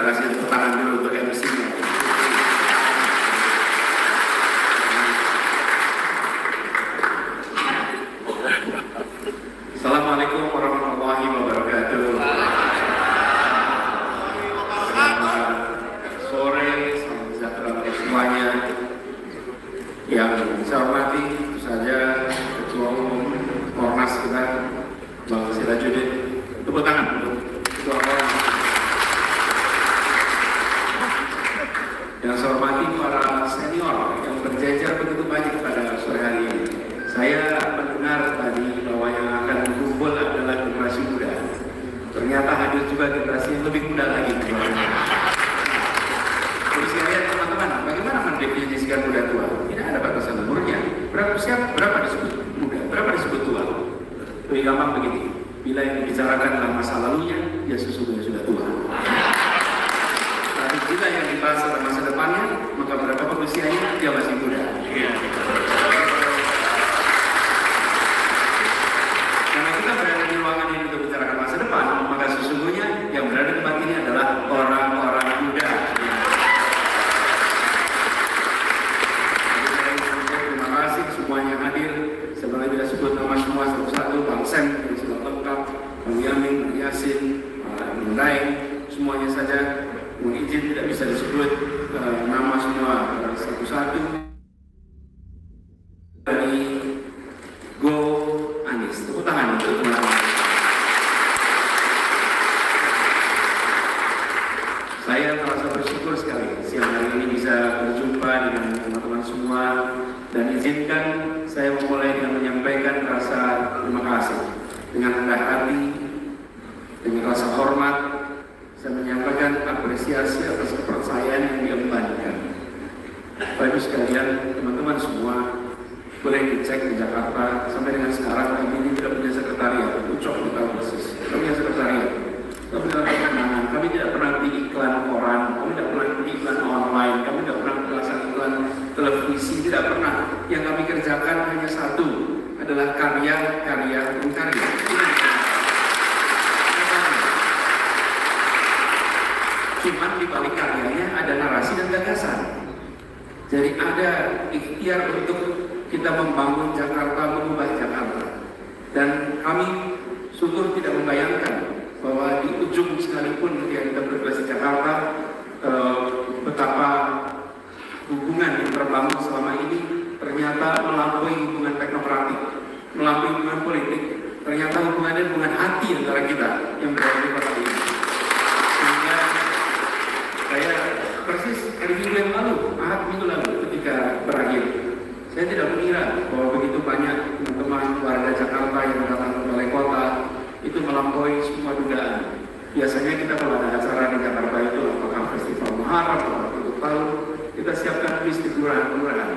kasih tepuk tangan dulu untuk MC-nya. Assalamualaikum warahmatullahi wabarakatuh. Selamat sore, selamat sejahtera untuk semuanya. Yang saya hormati tentu saja Ketua Umum Ormas kita, Bang Sirajudin. Tepuk tangan untuk Ketua Ormas. Yang saya hormati para senior yang berjejer begitu banyak pada sore hari ini. Saya mendengar tadi bahwa yang akan berkumpul adalah generasi muda. Ternyata hadir juga generasi yang lebih muda lagi. Terus sekalian teman-teman, bagaimana mendefinisikan muda tua? Tidak ada batasan umurnya. Berapa disebut muda? Berapa disebut tua? Lebih gampang begini. Bila yang dibicarakan dalam masa lalunya, dia sesungguhnya sudah tua. Tapi bila yang dibahas dalam masa depannya, maka berapapun usianya, dia masih muda. Karena kita berada di ruangan ini untuk bicarakan masa depan, maka sesungguhnya yang berada di tempat ini adalah orang-orang muda. Terima kasih semuanya yang hadir. Sebenarnya tidak sebut nama semua satu-satu, Bang Sem yang sudah lengkap, Bang Yamin, Bang Yasin, Bang Daeng, semuanya saja. Mohon izin tidak bisa disebut nama semua satu-satu. Dari Go Anis, tepuk tangan untuk teman-teman. Saya merasa bersyukur sekali siang hari ini bisa berjumpa dengan teman-teman semua, dan izinkan saya memulai dengan menyampaikan rasa terima kasih dengan rendah hati, dengan rasa hormat. Saya menyampaikan apresiasi atas kepercayaan yang diembankan. Bapak Ibu sekalian, teman-teman semua, boleh dicek di Jakarta sampai dengan sekarang kami ini tidak punya sekretariat. Ucok kita persis, kami punya sekretariat. Kami tidak pernah kenangan, kami tidak pernah di iklan koran, kami tidak pernah di iklan online, kami tidak pernah melaksanakan iklan televisi, tidak pernah. Yang kami kerjakan hanya satu, adalah karya-karya dan karya. Cuman di balik karyanya ada narasi dan gagasan. Jadi ada ikhtiar untuk kita membangun Jakarta, mengubah Jakarta. Dan kami sungguh tidak membayangkan bahwa di ujung sekalipun ketika kita bertugas di Jakarta, betapa hubungan yang terbangun selama ini ternyata melampaui hubungan teknokratik, melampaui hubungan politik. Ternyata hubungannya hubungan hati antara kita yang berada di kota ini. Sehingga saya persis hari minggu yang lalu, Ahad minggu lalu ketika berakhir, saya tidak mengira bahwa begitu banyak teman-teman warga Jakarta yang datang ke balai kota itu melampaui semua dugaan. Biasanya kita kalau ada acara di Jakarta itu, apakah festival Muharram atau tutup tahun, kita siapkan bis di kelurahan-kelurahan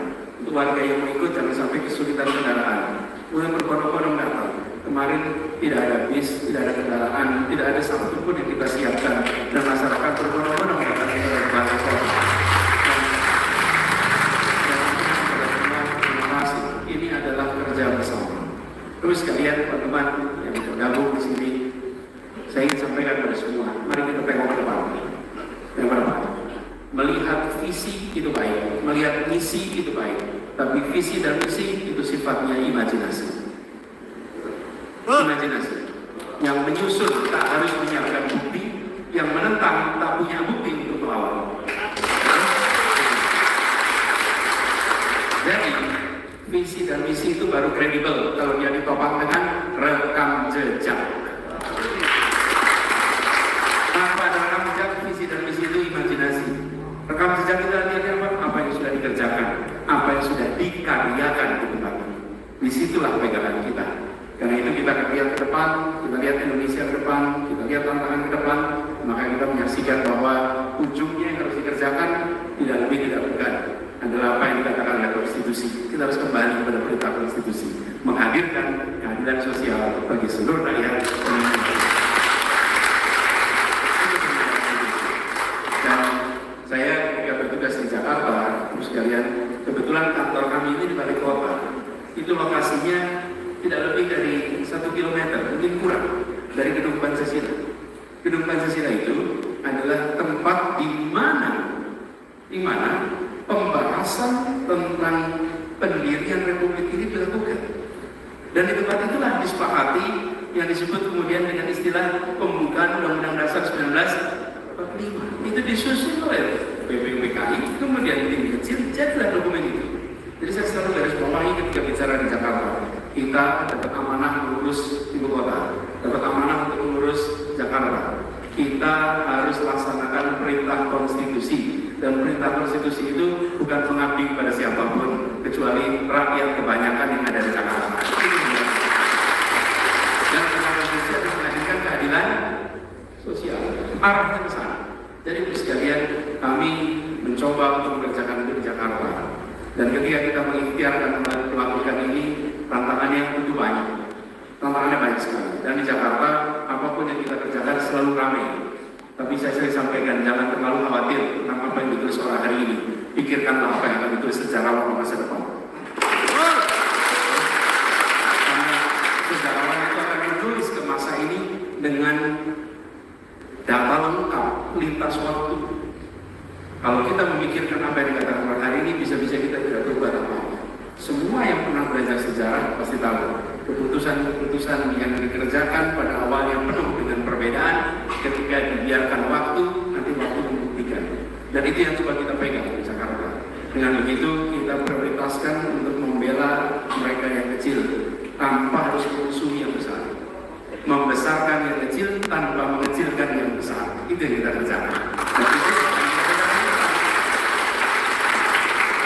untuk warga yang mau ikut jangan sampai kesulitan kendaraan. Mulai berbondong-bondong datang. Kemarin tidak ada bis, tidak ada kendaraan, tidak ada satu pun yang kita siapkan, dan masyarakat berbondong-bondong datang ke balai kota. Terima kasih. Ini adalah kerja bersama. Terus kalian teman-teman yang bergabung di sini, saya ingin sampaikan kepada semua, mari kita tengok ke depan. Yang pertama, melihat visi itu baik, melihat misi itu baik, tapi visi dan misi itu sifatnya imajinasi. Imajinasi yang menyusun tak harus menyiapkan bukti, yang menentang tak punya bukti untuk melawan. Jadi visi dan misi itu baru kredibel kalau dia ditopang dengan rekam jejak. Apa ada rekam jejak? Visi dan misi itu imajinasi. Rekam jejak itu artinya apa yang sudah dikerjakan, apa yang sudah dikaryakan di tempat ini. Disitulah pegangan kita. Karena itu kita lihat ke depan, kita lihat Indonesia ke depan, kita lihat tantangan ke depan, maka kita menyaksikan bahwa ujungnya yang harus dikerjakan tidak lebih tidak bukan adalah apa yang dikatakan oleh konstitusi. Kita harus kembali kepada perintah konstitusi, menghadirkan keadilan sosial bagi seluruh rakyat Indonesia. Dan saya ketika bertugas di Jakarta, terus kalian, kebetulan kantor kami ini di balik kota, itu lokasinya tidak lebih dari 1 kilometer, mungkin kurang dari Gedung Pancasila. Gedung Pancasila itu adalah tempat pembahasan tentang pendirian republik ini dilakukan. Dan di tempat itulah disepakati yang disebut kemudian dengan istilah pembukaan Undang-Undang Dasar 1945. Itu disusun oleh BPUPKI, kemudian tim kecil, jadilah dokumen itu. Jadi saya selalu garis bawahi ketika bicara di Jakarta, kita dapat amanah mengurus ibu kota, dapat amanah untuk mengurus Jakarta. Kita harus laksanakan perintah konstitusi, dan perintah konstitusi itu bukan mengabdi pada siapapun kecuali rakyat kebanyakan yang ada di Jakarta. Dan perintah konstitusi harus menghadirkan keadilan sosial, arahnya ke sana. Jadi sekalian kami mencoba untuk mengerjakan itu di Jakarta. Dan ketika kita mengikhtiarkan melakukan ini, tantangannya tentu banyak. Tantangannya banyak sekali. Dan di Jakarta, apapun yang kita kerjakan selalu ramai. Tapi saya sering sampaikan, jangan terlalu khawatir tentang apa yang ditulis orang hari ini. Pikirkanlah apa yang akan ditulis sejarawan masa depan. Karena sejarawan itu akan menulis ke masa ini dengan data lengkap, lintas waktu. Kalau kita memikirkan apa yang dikatakan orang hari ini, bisa-bisa kita tidak berubah apa-apa. Semua yang pernah belajar sejarah pasti tahu keputusan-keputusan yang dikerjakan pada awalnya penuh dengan perbedaan, ketika dibiarkan waktu, nanti waktu membuktikan. Dan itu yang coba kita pegang di Jakarta. Dengan begitu kita prioritaskan untuk membela mereka yang kecil tanpa harus memusuhi yang besar, membesarkan yang kecil tanpa mengecilkan yang besar. Itu yang kita kerjakan. Dan itu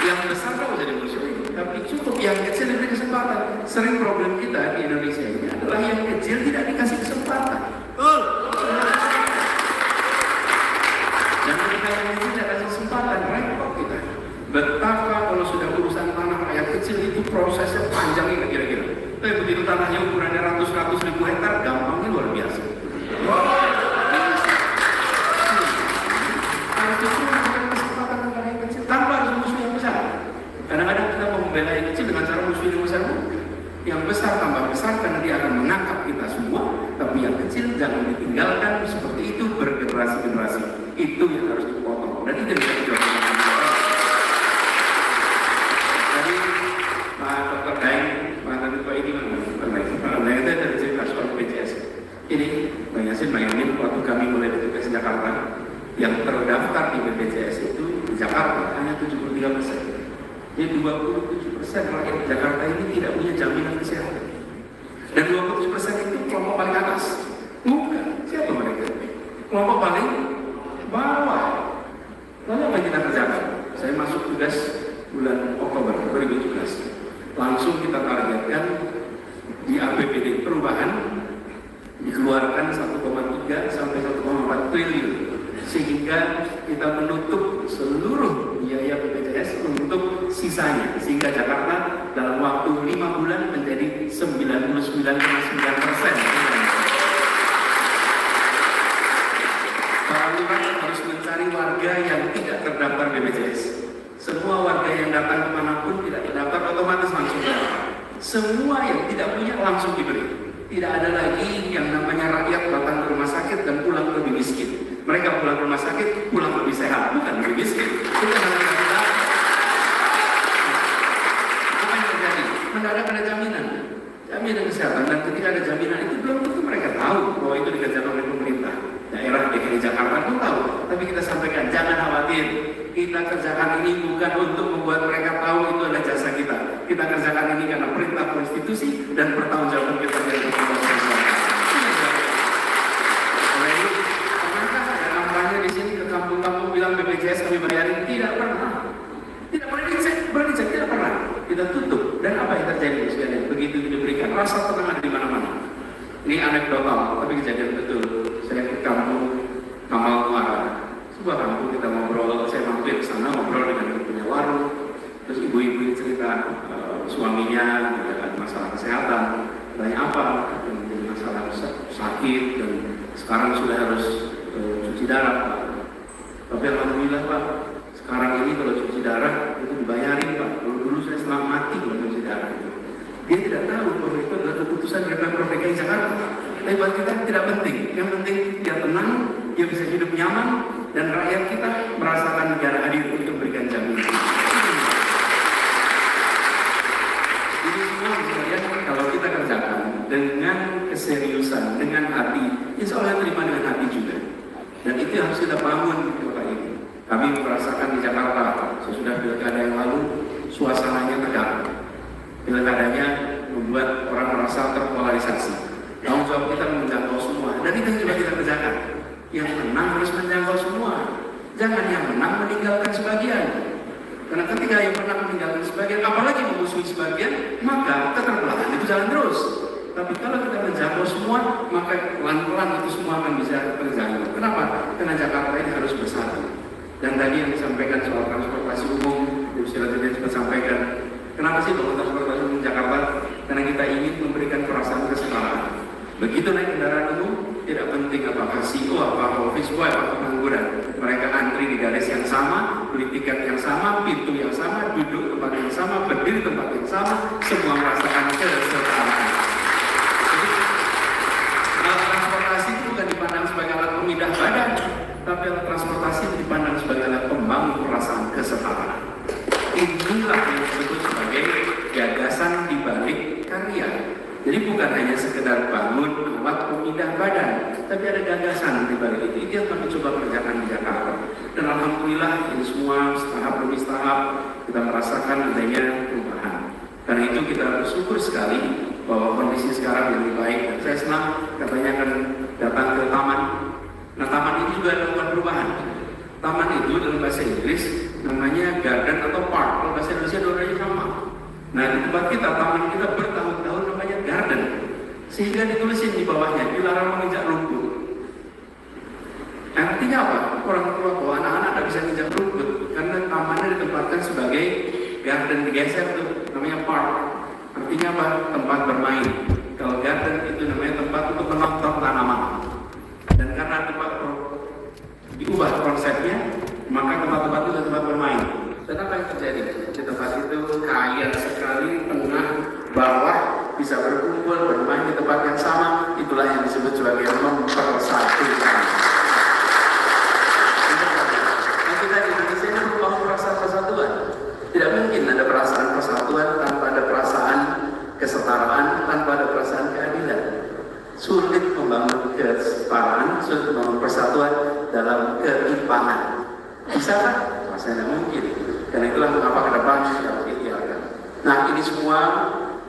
yang besar kalau jadi musuh, tapi cukup yang kecil diberi kesempatan. Sering problem kita di Indonesia ini adalah yang kecil tidak dikasih kesempatan. Dan ketika yang kecil tidak kasih kesempatan, repot kita. Betapa kalau sudah urusan tanah rakyat kecil itu prosesnya panjangnya kira-kira. Tapi begitu tanahnya ukurannya ratus ribu hektar, gampangnya luar biasa. Harus diberikan kesempatan kepada yang kecil tanpa harus musuh yang besar. Kadang-kadang kita membela yang kecil dengan cara musuh yang besar. Yang besar tambah besar karena dia akan menangkap kita semua. Tapi yang kecil jangan ditinggalkan seperti itu bergenerasi-generasi. Itu yang harus dipotong. Dan itu yang bisa dilakukan. Jadi Pak Dr. Daeng, Pak Dr. ini Pak Daeng itu dari cerita soal BPJS. Ini Bang Yasin bayangin waktu kami mulai bertugas di Jakarta, yang terdaftar di BPJS itu di Jakarta hanya 73%. Jadi 27% rakyat Jakarta ini tidak punya jaminan kesehatan. Dan 27% itu kelompok paling atas. Bukan, siapa mereka? Kelompok paling bawah. Lalu apa yang kita kerjakan? Saya masuk tugas bulan Oktober 2017. Langsung kita targetkan di APBD perubahan dikeluarkan 1,3 sampai 1,4 triliun. Sehingga kita menutup seluruh biaya BPJS untuk sisanya, sehingga Jakarta dalam waktu 5 bulan menjadi 99,9%. Para lurah harus mencari warga yang tidak terdaftar BPJS. Semua warga yang datang kemanapun tidak terdaftar otomatis langsung dapat. Semua yang tidak punya langsung diberi. Tidak ada lagi yang namanya rakyat datang ke rumah sakit dan pulang lebih miskin. Mereka pulang rumah sakit, pulang lebih sehat, bukan lebih miskin. Itu adalah kita. Apa yang terjadi? Mendadak ada jaminan kesehatan, dan ketika ada jaminan itu belum tentu mereka tahu bahwa itu dikerjakan oleh pemerintah. Daerah DKI Jakarta pun tahu, tapi kita sampaikan jangan khawatir. Kita kerjakan ini bukan untuk membuat mereka tahu itu adalah jasa kita. Kita kerjakan ini karena perintah konstitusi dan pertanggungjawaban kita dari pemerintah. Di sini ke kampung-kampung bilang BPJS kami bayarin, tidak pernah, tidak pernah dicek, tidak pernah. Kita tutup. Dan apa yang terjadi sekalian? Begitu diberikan rasa tenang ada di mana-mana. Ini anekdotal, tapi kejadian betul. Saya ke kampung Kamal Muara, sebuah kampung, kita ngobrol. Saya mampir ke sana ngobrol dengan yang punya warung. Terus ibu-ibu cerita suaminya ada masalah kesehatan. Tanya apa? Menjadi masalah sakit dan sekarang sudah harus cuci darah, Pak. Tapi alhamdulillah, Pak, sekarang ini kalau cuci darah itu dibayarin, Pak. Dulu saya setengah mati kalau cuci darah itu. Dia tidak tahu bahwa itu adalah keputusan dari Pemprov DKI Jakarta. Tapi buat kita tidak penting. Yang penting dia tenang, dia bisa hidup nyaman, dan rakyat kita merasakan negara hadir untuk memberikan jaminan. insya Allah terima dengan hati juga. Dan itu harus kita bangun di kota ini. Kami merasakan di Jakarta, sesudah pilkada yang lalu, suasananya tegang. Pilkadanya membuat orang merasa terpolarisasi. Tanggung jawab kita menjangkau semua, dan itu yang coba kita kerjakan. Yang menang harus menjangkau semua. Jangan yang menang meninggalkan sebagian. Karena ketika yang menang meninggalkan sebagian, apalagi memusuhi sebagian, maka keterbelahan itu jalan terus. Tapi kalau kita menjangkau semua, maka pelan-pelan itu semua akan bisa terjangkau. Kenapa? Karena Jakarta ini harus bersatu. Dan tadi yang disampaikan soal transportasi umum, Ibu Sirajuddin sempat sampaikan, kenapa sih bangun transportasi umum Jakarta? Karena kita ingin memberikan perasaan kesetaraan. Begitu naik kendaraan umum, tidak penting apakah CEO, apakah office boy, apakah pengangguran. Mereka antri di garis yang sama, beli tiket yang sama, pintu yang sama, duduk tempat yang sama, berdiri tempat yang sama, semua merasakan kesetaraan. Jadi, alat transportasi itu bukan dipandang sebagai alat pemindah badan, tapi alat transportasi itu dipandang sebagai alat pembangun perasaan kesetaraan. Inilah yang disebut sebagai gagasan di balik karya. Jadi bukan hanya sekedar bangun alat pemindah badan, tapi ada gagasan di balik itu. Itu yang kami coba kerjakan di Jakarta. Dan alhamdulillah ini semua tahap demi tahap kita merasakan adanya perubahan. Karena itu kita bersyukur sekali bahwa kondisi sekarang lebih baik. Dan saya senang katanya akan datang ke taman. Nah, taman ini juga melakukan perubahan. Taman itu dalam bahasa Inggris namanya garden atau park. Kalau bahasa Indonesia dua-duanya sama. Nah, di tempat kita, taman kita bertahun-tahun namanya garden. Sehingga ditulisin di bawahnya, dilarang menginjak rumput. Artinya apa? Orang tua bahwa anak-anak tidak bisa menginjak rumput. Karena tamannya ditempatkan sebagai garden, digeser tuh, namanya park. Artinya apa? Tempat bermain. Kalau garden itu namanya tempat untuk menonton tanaman. Dan karena tempat diubah konsepnya, maka tempat-tempat itu adalah tempat bermain. Dan apa yang terjadi? Di tempat itu kaya sekali, tengah, bawah, bisa berkumpul, bermain di tempat yang sama. Itulah yang disebut sebagai mempersatukan. Nah, kita di Indonesia ini membangun perasaan persatuan. Tidak mungkin ada perasaan persatuan tanpa ada perasaan kesetaraan, tanpa ada perasaan keadilan. Sulit membangun kesetaraan, sulit membangun persatuan dalam ketimpangan. Bisa kan? Masa tidak mungkin. Karena itulah mengapa ke depan harus diikhtiarkan. Nah, ini semua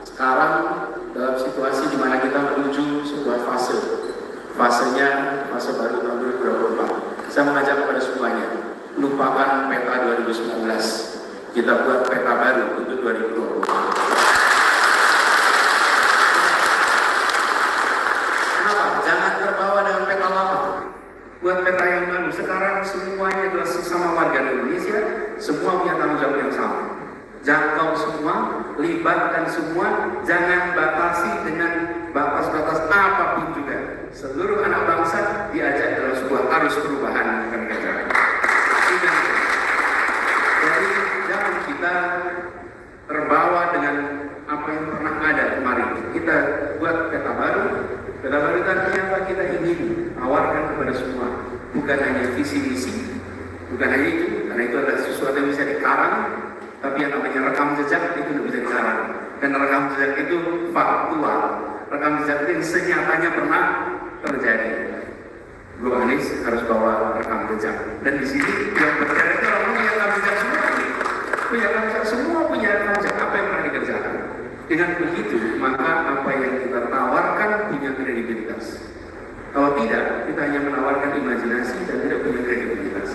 sekarang dalam situasi di mana kita menuju sebuah fase. Fasenya fase baru tahun 2024. Saya mengajak kepada semuanya, lupakan peta 2019. Kita buat peta baru untuk 2024. Kenapa? Jangan terbawa dengan peta lama. Buat peta yang baru. Sekarang semuanya adalah sesama warga Indonesia, semua punya tanggung jawab yang sama. Jangkau semua, libatkan semua, jangan batasi dengan batas-batas apapun juga. Seluruh anak bangsa diajak dalam sebuah arus perubahan yang akan kita jalan. Jadi jangan kita terbawa dengan apa yang pernah ada kemarin. Kita buat peta baru. Peta baru itu artinya apa? Kita ingin tawarkan kepada semua. Bukan hanya visi misi, bukan hanya itu, karena itu adalah sesuatu yang bisa dikarang. Tapi yang namanya rekam jejak itu tidak bisa dikarang. Karena rekam jejak itu faktual. Rekam jejak itu yang senyatanya pernah terjadi. Bu Anies harus bawa rekam jejak. Dan di sini yang berbicara itu orang punya rekam jejak semua. Punya rekam jejak semua, punya rekam jejak apa yang pernah dikerjakan. Dengan begitu, maka apa yang kita tawarkan punya kredibilitas. Kalau tidak, kita hanya menawarkan imajinasi dan tidak punya kredibilitas.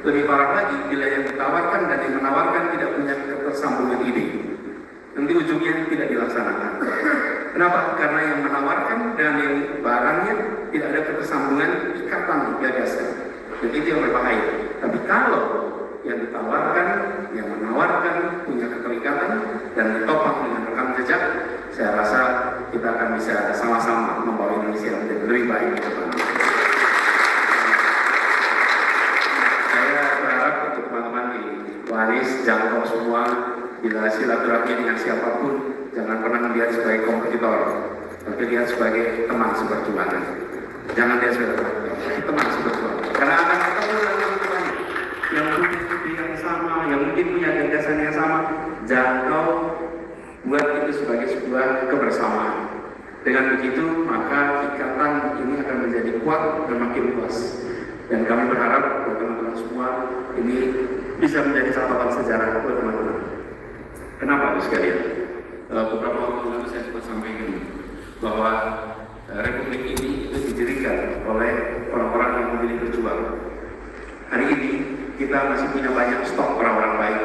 Lebih parah lagi, bila yang ditawarkan dan yang menawarkan tidak punya ketersambungan ide. Nanti ujungnya tidak dilaksanakan. Kenapa? Karena yang menawarkan dan yang barangnya tidak ada ketersambungan ikatan gagasan. Dan itu yang berbahaya. Tapi kalau yang ditawarkan, yang menawarkan punya keterikatan dan ditopang dengan rekam jejak, saya rasa kita akan bisa sama-sama membawa Indonesia menjadi lebih baik ke depan. Anies, jangkau semua, bila silaturahmi dengan siapapun, jangan pernah melihat sebagai kompetitor, tapi lihat sebagai teman seperjuangan. Jangan lihat sebagai teman seperjuangan, karena akan ketemu dengan teman yang punya ide yang sama, yang mungkin punya gagasan yang sama. Jangkau, buat itu sebagai sebuah kebersamaan. Dengan begitu, maka ikatan ini akan menjadi kuat dan makin luas. Dan kami berharap buat teman-teman semua ini bisa menjadi catatan sejarah buat teman-teman. Kenapa, Bapak sekalian? Beberapa waktu lalu saya sempat sampaikan bahwa Republik ini itu didirikan oleh orang-orang yang memilih berjuang. Hari ini kita masih punya banyak stok orang-orang baik,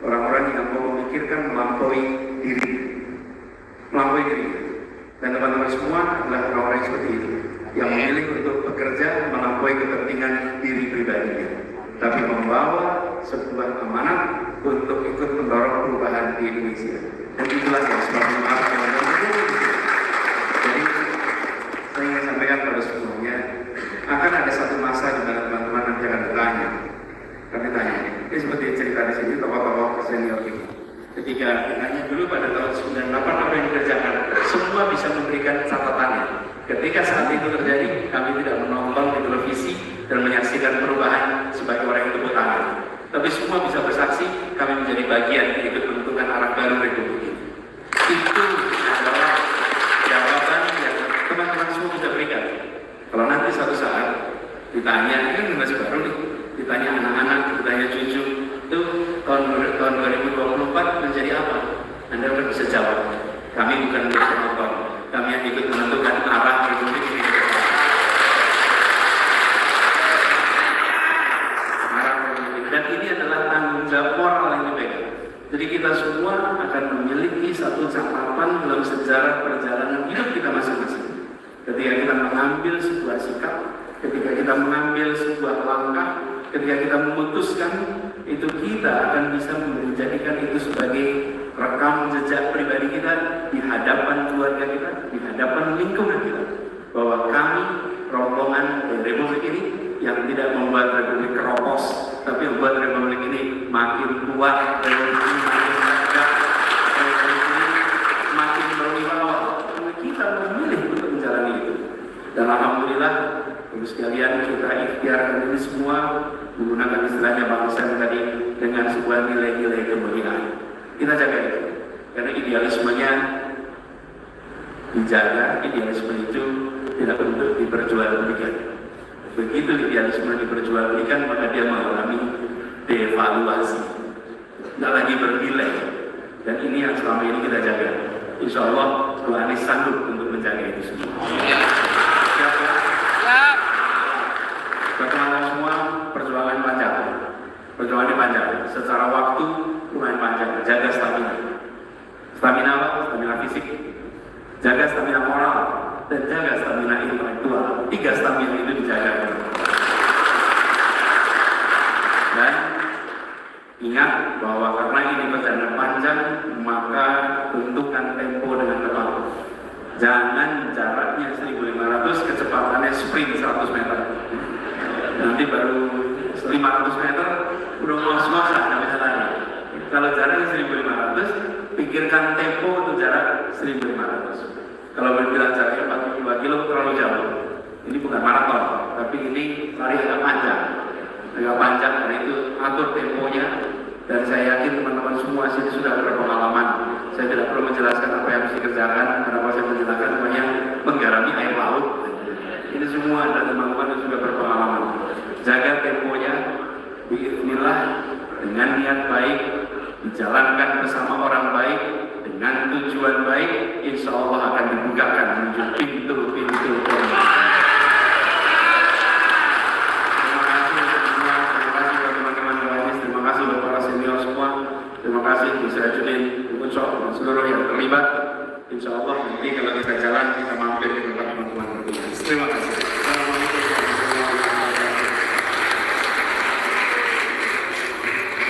orang-orang yang mau memikirkan melampaui diri. Dan teman-teman semua adalah orang-orang seperti itu, yang memilih untuk bekerja melampaui kepentingan diri pribadinya, tapi membawa sebuah amanat untuk ikut mendorong perubahan di Indonesia. Dan itulah yang sebabnya jadi saya ingin sampaikan pada semuanya, akan ada satu masa di mana teman-teman nanti akan bertanya. Kami tanya, ini seperti cerita di sini tokoh-tokoh senior ini. Ketika ditanya dulu pada tahun 98 apa yang dikerjakan, semua bisa memberikan catatannya. Ketika saat itu terjadi, kami tidak menonton di televisi dan menyaksikan perubahan sebagai orang yang tepuk tangan. Tapi semua bisa bersaksi, kami menjadi bagian ikut menentukan arah baru Republik ini. Itu adalah jawaban yang teman-teman semua bisa berikan. Kalau nanti suatu saat ditanya, ini generasi baru nih, ditanya anak-anak, ditanya cucu, itu tahun 2024 menjadi apa? Anda udah bisa jawab. Kami bukan penonton, kami yang ikut menentukan arah Republik ini. Dan ini adalah tanggung jawab moral yang dipegang. Jadi kita semua akan memiliki satu catatan dalam sejarah perjalanan hidup kita masing-masing. Ketika kita mengambil sebuah sikap, ketika kita mengambil sebuah langkah, ketika kita memutuskan, itu kita akan bisa menjadikan itu sebagai rekam jejak pribadi kita di hadapan keluarga kita, di hadapan lingkungan kita, bahwa kami rombongan dari Republik ini yang tidak membuat Republik keropos, tapi membuat Republik ini makin kuat, Republik ini makin gagah, Republik ini makin berwibawa. Karena kita memilih untuk menjalani itu. Dan alhamdulillah, Ibu sekalian, kita ikhtiarkan ini semua menggunakan istilahnya bangsa tadi dengan sebuah nilai-nilai kemuliaan. Kita jaga itu, karena idealismenya dijaga. Idealisme itu tidak untuk diperjualbelikan. Begitu idealisme diperjualbelikan, maka dia mengalami devaluasi, tidak lagi bernilai. Dan ini yang selama ini kita jaga. Insya Allah Tuhan Anies sanggup untuk menjaga itu semua. Siap ya? Siap. Teman-teman semua, perjuangan panjang. Perjuangannya panjang. Secara waktu lumayan panjang. Jaga stamina. Stamina apa? Stamina fisik. Jaga stamina moral. Dan jaga stamina intelektual. 3 stamina itu dijaga. Dan ingat bahwa karena ini perjalanan panjang, maka tentukan tempo dengan tepat. Jangan jaraknya 1.500, kecepatannya sprint 100 meter. Nanti baru 500 meter udah ngos-ngosan, nggak bisa lari. Kalau jaraknya 1.500, pikirkan tempo untuk jarak 1.500. Kalau berbilang jaraknya 42 kilo terlalu jauh. Ini bukan maraton, tapi ini lari agak panjang. Agak panjang, karena itu atur temponya. Dan saya yakin teman-teman semua sini sudah berpengalaman. Saya tidak perlu menjelaskan apa yang harus dikerjakan, karena saya menjelaskan namanya menggarami air laut. Ini semua adalah teman-teman yang sudah berpengalaman. Jaga temponya, biiznillah, dengan niat baik, dijalankan bersama orang baik, dengan tujuan baik, insya Allah akan dibukakan menuju pintu-pintu pemenang. Terima kasih semua, terima kasih teman-teman Gawanis, terima kasih para senior semua, terima kasih Bu Sirajudin, Bu Ucok, dan seluruh yang terlibat. Insya Allah nanti kalau kita jalan, kita mampir di tempat teman-teman berkumpul. Terima kasih. Assalamualaikum warahmatullahi wabarakatuh.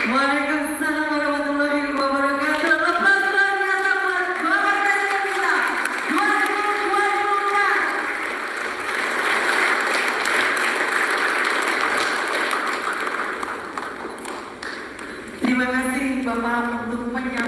Waalaikumsalam warahmatullahi wabarakatuh. Lepas luar biasa buat Bapak Presiden kita 2024. Terima kasih Bapak untuk menyampaikan